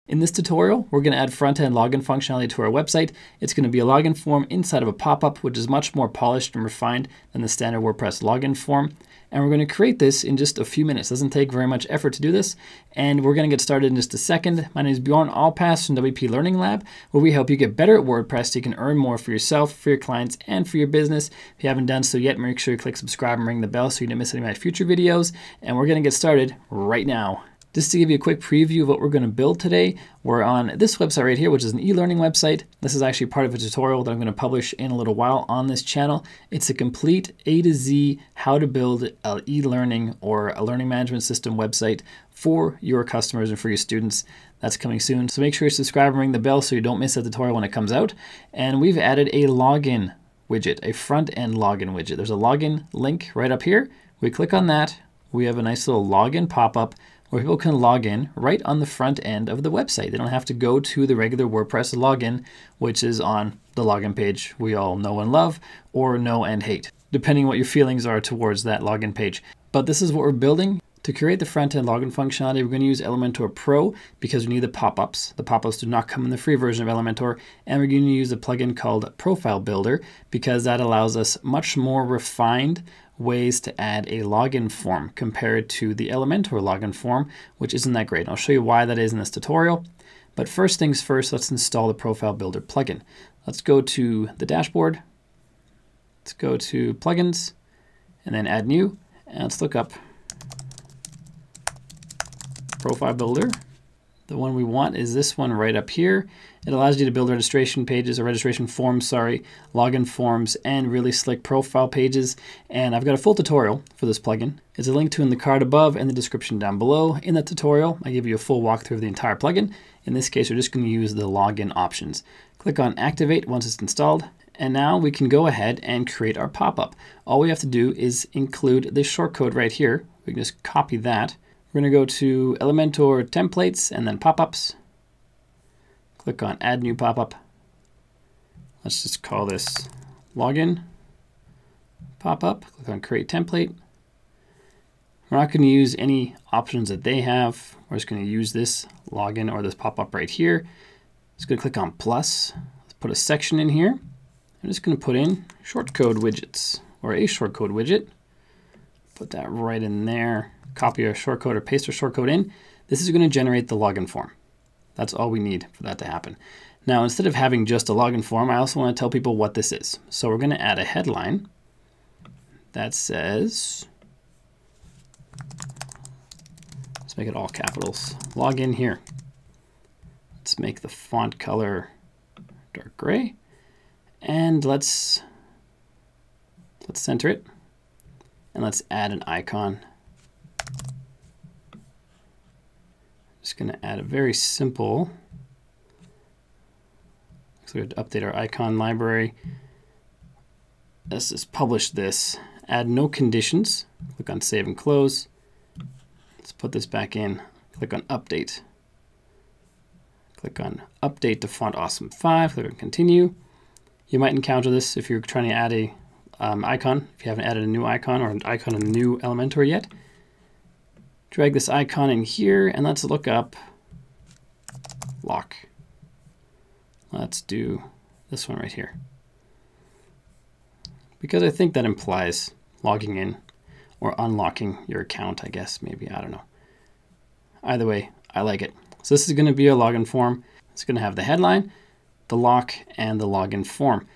In this tutorial, we're going to add front-end login functionality to our website. It's going to be a login form inside of a pop-up, which is much more polished and refined than the standard WordPress login form. And we're going to create this in just a few minutes. It doesn't take very much effort to do this. And we're going to get started in just a second. My name is Bjorn Allpass from WP Learning Lab, where we help you get better at WordPress so you can earn more for yourself, for your clients, and for your business. If you haven't done so yet, make sure you click subscribe and ring the bell so you don't miss any of my future videos. And we're going to get started right now. Just to give you a quick preview of what we're going to build today, we're on this website right here, which is an e-learning website. This is actually part of a tutorial that I'm going to publish in a little while on this channel. It's a complete A to Z how to build an e-learning or a learning management system website for your customers and for your students. That's coming soon. So make sure you subscribe and ring the bell so you don't miss the tutorial when it comes out. And we've added a login widget, a front-end login widget. There's a login link right up here. We click on that. We have a nice little login pop-up where people can log in right on the front end of the website. They don't have to go to the regular WordPress login, which is on the login page we all know and love, or know and hate, depending what your feelings are towards that login page. But this is what we're building. To create the front-end login functionality, we're going to use Elementor Pro because we need the pop-ups. The pop-ups do not come in the free version of Elementor, and we're going to use a plugin called Profile Builder because that allows us much more refined ways to add a login form compared to the Elementor login form, which isn't that great. And I'll show you why that is in this tutorial. But first things first, let's install the Profile Builder plugin. Let's go to the dashboard. Let's go to plugins and then add new. And let's look up Profile Builder. The one we want is this one right up here. It allows you to build registration pages or registration forms, login forms, and really slick profile pages. And I've got a full tutorial for this plugin. It's a link to in the card above and the description down below. In that tutorial, I give you a full walkthrough of the entire plugin. In this case, we're just going to use the login options. Click on Activate once it's installed. And now we can go ahead and create our pop-up. All we have to do is include this shortcode right here. We can just copy that. We're going to go to Elementor templates and then pop-ups. Click on add new pop-up. Let's just call this login pop-up. Click on create template. We're not going to use any options that they have. We're just going to use this login or this pop-up right here. Just going to click on plus. Let's put a section in here. I'm just going to put in shortcode widgets or a shortcode widget. Put that right in there. Copy our shortcode or paste our shortcode in. This is going to generate the login form. That's all we need for that to happen. Now, instead of having just a login form, I also want to tell people what this is. So we're going to add a headline that says, let's make it all capitals, login here. Let's make the font color dark gray. And let's center it. And let's add an icon. Just going to add a very simple, so we have to update our icon library. Let's just publish this. Add no conditions. Click on save and close. Let's put this back in. Click on update. Click on update to Font Awesome 5. Click on continue. You might encounter this if you're trying to add a icon, if you haven't added a new icon or an icon in the new Elementor yet. Drag this icon in here and let's look up lock. Let's do this one right here. Because I think that implies logging in or unlocking your account, I guess, maybe, I don't know. Either way, I like it. So this is going to be a login form. It's going to have the headline, the lock, and the login form.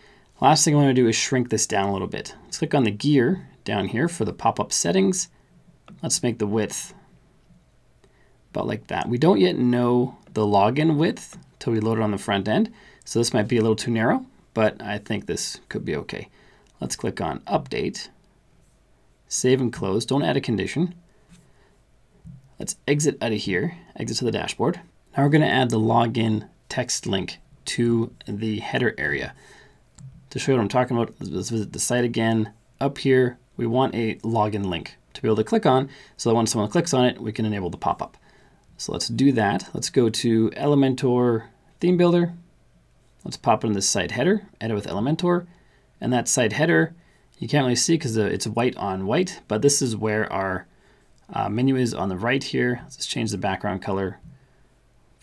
Last thing I want to do is shrink this down a little bit. Let's click on the gear down here for the pop-up settings. Let's make the width about like that. We don't yet know the login width until we load it on the front end. So this might be a little too narrow, but I think this could be okay. Let's click on update, save and close. Don't add a condition. Let's exit out of here, exit to the dashboard. Now we're going to add the login text link to the header area. To show you what I'm talking about, let's visit the site again. Up here, we want a login link to be able to click on so that when someone clicks on it, we can enable the pop-up. So let's do that. Let's go to Elementor Theme Builder. Let's pop in the site header, edit with Elementor. And that site header, you can't really see because it's white on white, but this is where our menu is on the right here. Let's just change the background color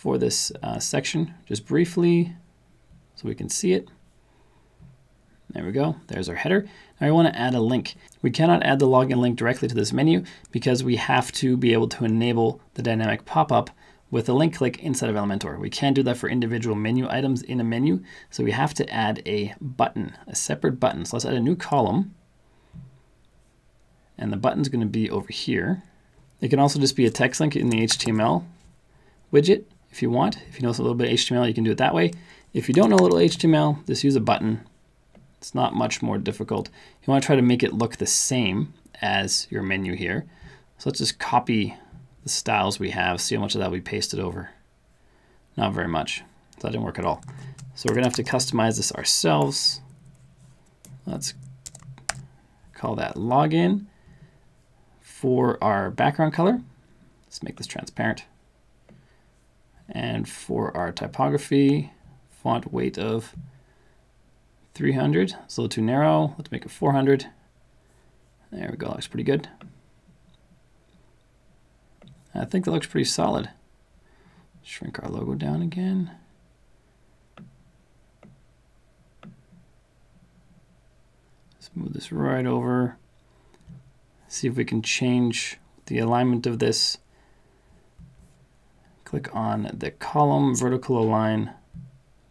for this section just briefly so we can see it. There we go. There's our header. Now I want to add a link. We cannot add the login link directly to this menu because we have to be able to enable the dynamic pop-up with a link click inside of Elementor. We can't do that for individual menu items in a menu, so we have to add a button, a separate button. So let's add a new column, and the button's going to be over here. It can also just be a text link in the HTML widget if you want. If you know a little bit of HTML, you can do it that way. If you don't know a little HTML, just use a button. It's not much more difficult. You want to try to make it look the same as your menu here. So let's just copy the styles we have, see how much of that we pasted over. Not very much, so that didn't work at all. So we're gonna have to customize this ourselves. Let's call that login. For our background color, let's make this transparent. And for our typography, font weight of 300, it's a little too narrow. Let's make it 400. There we go, looks pretty good. I think that looks pretty solid. Shrink our logo down again. Let's move this right over. See if we can change the alignment of this. Click on the column, vertical align,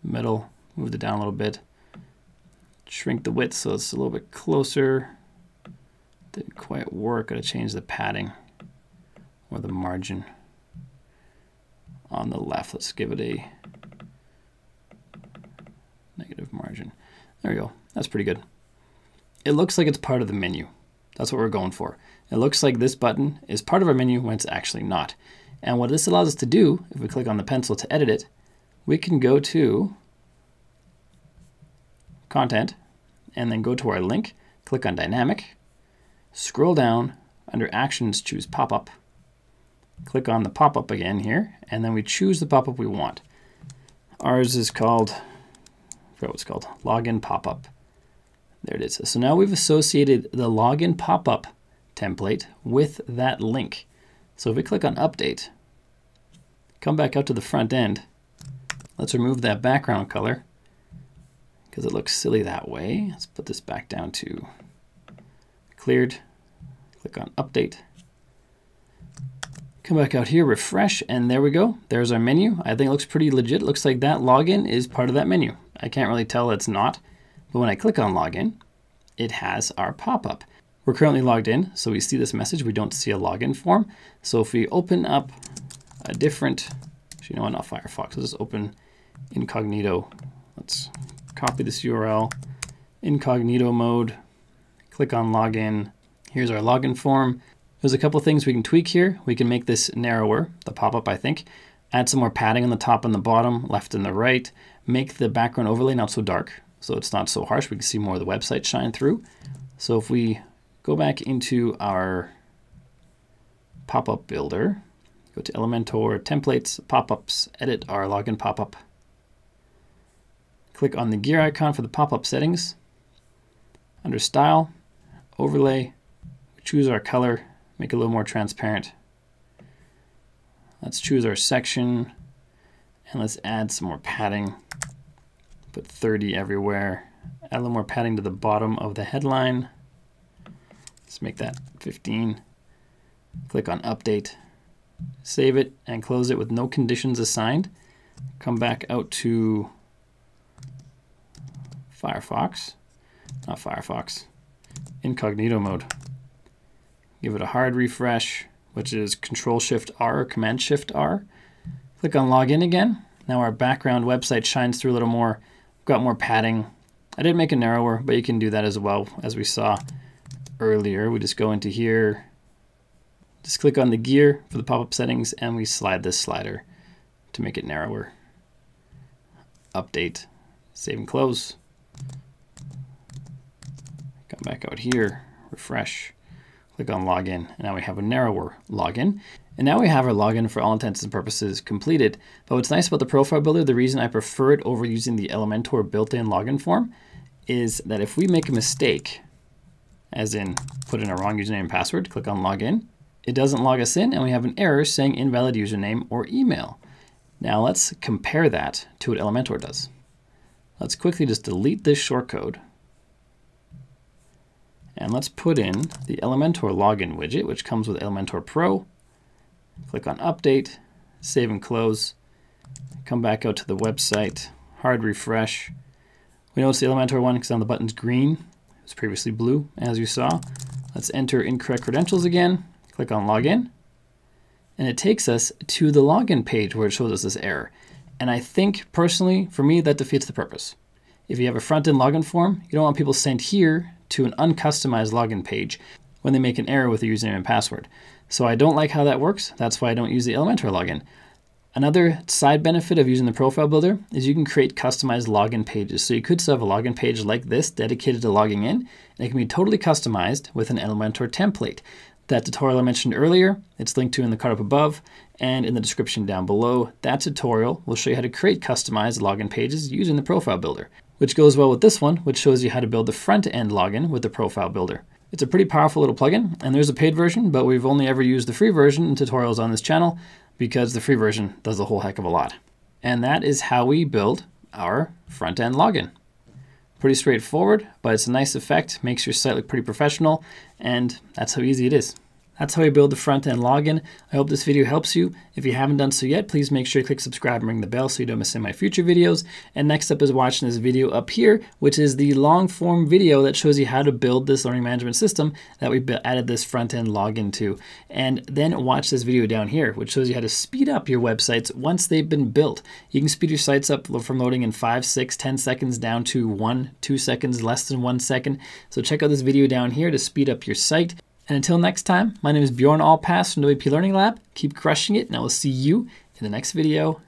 middle, move it down a little bit. Shrink the width so it's a little bit closer. Didn't quite work, gotta change the padding or the margin on the left. Let's give it a negative margin. There we go, that's pretty good. It looks like it's part of the menu. That's what we're going for. It looks like this button is part of our menu when it's actually not. And what this allows us to do, if we click on the pencil to edit it, we can go to Content, and then go to our link, click on Dynamic, scroll down, under Actions, choose Pop-Up. Click on the pop-up again here, and then we choose the pop-up we want. Ours is called, I forgot what it's called, Login Pop-Up. There it is. So now we've associated the Login Pop-Up template with that link. So if we click on Update, come back out to the front end, let's remove that background color because it looks silly that way. Let's put this back down to cleared. Click on Update. Come back out here, refresh, and there we go. There's our menu. I think it looks pretty legit. It looks like that login is part of that menu. I can't really tell it's not, but when I click on login, it has our pop-up. We're currently logged in, so we see this message. We don't see a login form. So if we open up a different, actually, you know what, not Firefox, let's just open incognito. Let's copy this URL, incognito mode, click on login. Here's our login form. There's a couple things we can tweak here. We can make this narrower, the pop-up I think, add some more padding on the top and the bottom, left and the right, make the background overlay not so dark, so it's not so harsh. We can see more of the website shine through. So if we go back into our pop-up builder, go to Elementor, Templates, Pop-ups, edit our login pop-up. Click on the gear icon for the pop-up settings. Under Style, Overlay, choose our color, make it a little more transparent. Let's choose our section and let's add some more padding. Put 30 everywhere. Add a little more padding to the bottom of the headline. Let's make that 15. Click on Update. Save it and close it with no conditions assigned. Come back out to Firefox, not Firefox, incognito mode. Give it a hard refresh, which is Control-Shift-R or Command-Shift-R. Click on Login again. Now our background website shines through a little more. We've got more padding. I did make it narrower, but you can do that as well, as we saw earlier. We just go into here, just click on the gear for the pop-up settings, and we slide this slider to make it narrower. Update, save and close. Come back out here, refresh. Click on Login, and now we have a narrower login. And now we have our login for all intents and purposes completed. But what's nice about the profile builder, the reason I prefer it over using the Elementor built-in login form, is that if we make a mistake, as in put in a wrong username and password, click on Login, it doesn't log us in, and we have an error saying invalid username or email. Now let's compare that to what Elementor does. Let's quickly just delete this shortcode. And let's put in the Elementor login widget, which comes with Elementor Pro. Click on Update, save and close. Come back out to the website, hard refresh. We know it's the Elementor one because now the button's green. It was previously blue, as you saw. Let's enter incorrect credentials again. Click on Login. And it takes us to the login page where it shows us this error. And I think, personally, for me, that defeats the purpose. If you have a front-end login form, you don't want people sent here to an uncustomized login page when they make an error with the username and password. So I don't like how that works. That's why I don't use the Elementor login. Another side benefit of using the profile builder is you can create customized login pages. So you could still have a login page like this dedicated to logging in, and it can be totally customized with an Elementor template. That tutorial I mentioned earlier, it's linked to in the card up above and in the description down below. That tutorial will show you how to create customized login pages using the profile builder, which goes well with this one, which shows you how to build the front-end login with the profile builder. It's a pretty powerful little plugin, and there's a paid version, but we've only ever used the free version in tutorials on this channel because the free version does a whole heck of a lot. And that is how we build our front-end login. Pretty straightforward, but it's a nice effect, makes your site look pretty professional, and that's how easy it is. That's how we build the front-end login. I hope this video helps you. If you haven't done so yet, please make sure you click subscribe and ring the bell so you don't miss any of my future videos. And next up is watching this video up here, which is the long form video that shows you how to build this learning management system that we added this front-end login to. And then watch this video down here, which shows you how to speed up your websites once they've been built. You can speed your sites up from loading in 5, 6, 10 seconds down to 1, 2 seconds, less than 1 second. So check out this video down here to speed up your site. And until next time, my name is Bjorn Allpass from WP Learning Lab. Keep crushing it, and I will see you in the next video.